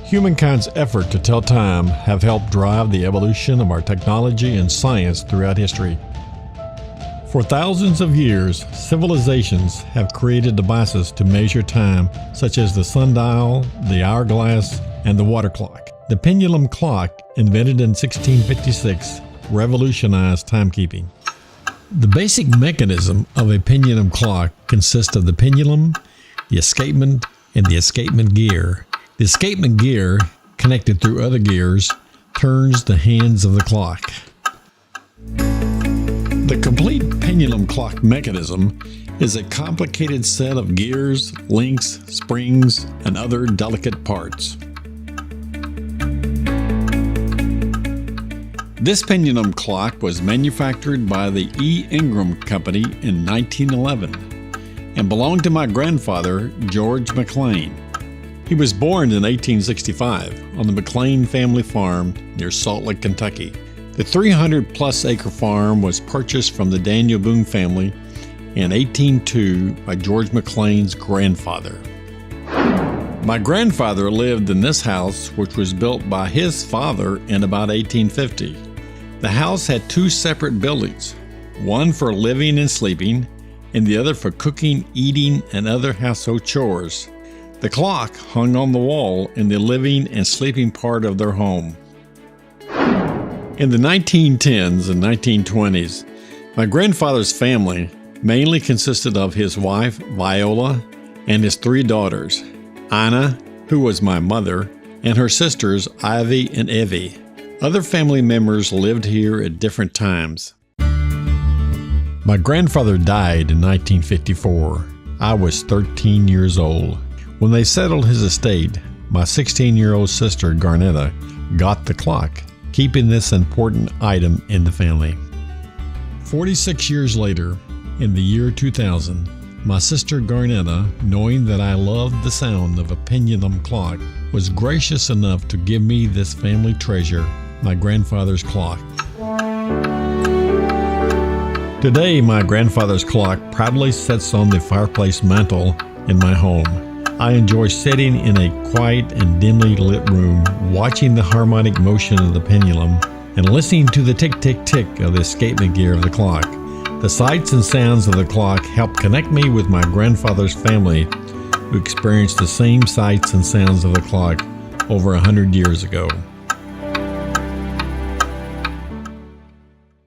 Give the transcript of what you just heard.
Humankind's effort to tell time have helped drive the evolution of our technology and science throughout history. For thousands of years, civilizations have created devices to measure time, such as the sundial, the hourglass, and the water clock. The pendulum clock, invented in 1656, revolutionized timekeeping. The basic mechanism of a pendulum clock consists of the pendulum, the escapement, and the escapement gear. The escapement gear, connected through other gears, turns the hands of the clock. The complete pendulum clock mechanism is a complicated set of gears, links, springs, and other delicate parts. This pendulum clock was manufactured by the E. Ingram Company in 1911 and belonged to my grandfather, George McLean. He was born in 1865 on the McLean family farm near Salt Lake, Kentucky. The 300-plus acre farm was purchased from the Daniel Boone family in 1802 by George McLean's grandfather. My grandfather lived in this house, which was built by his father in about 1850. The house had two separate buildings, one for living and sleeping, and the other for cooking, eating, and other household chores. The clock hung on the wall in the living and sleeping part of their home. In the 1910s and 1920s, my grandfather's family mainly consisted of his wife, Viola, and his three daughters, Anna, who was my mother, and her sisters, Ivy and Evie. Other family members lived here at different times. My grandfather died in 1954. I was 13 years old. When they settled his estate, my 16-year-old sister, Garnetta, got the clock, keeping this important item in the family. 46 years later, in the year 2000, my sister Garnetta, knowing that I loved the sound of a pendulum clock, was gracious enough to give me this family treasure, my grandfather's clock. Today, my grandfather's clock proudly sits on the fireplace mantel in my home. I enjoy sitting in a quiet and dimly lit room, watching the harmonic motion of the pendulum and listening to the tick-tick-tick of the escapement gear of the clock. The sights and sounds of the clock help connect me with my grandfather's family, who experienced the same sights and sounds of the clock over 100 years ago.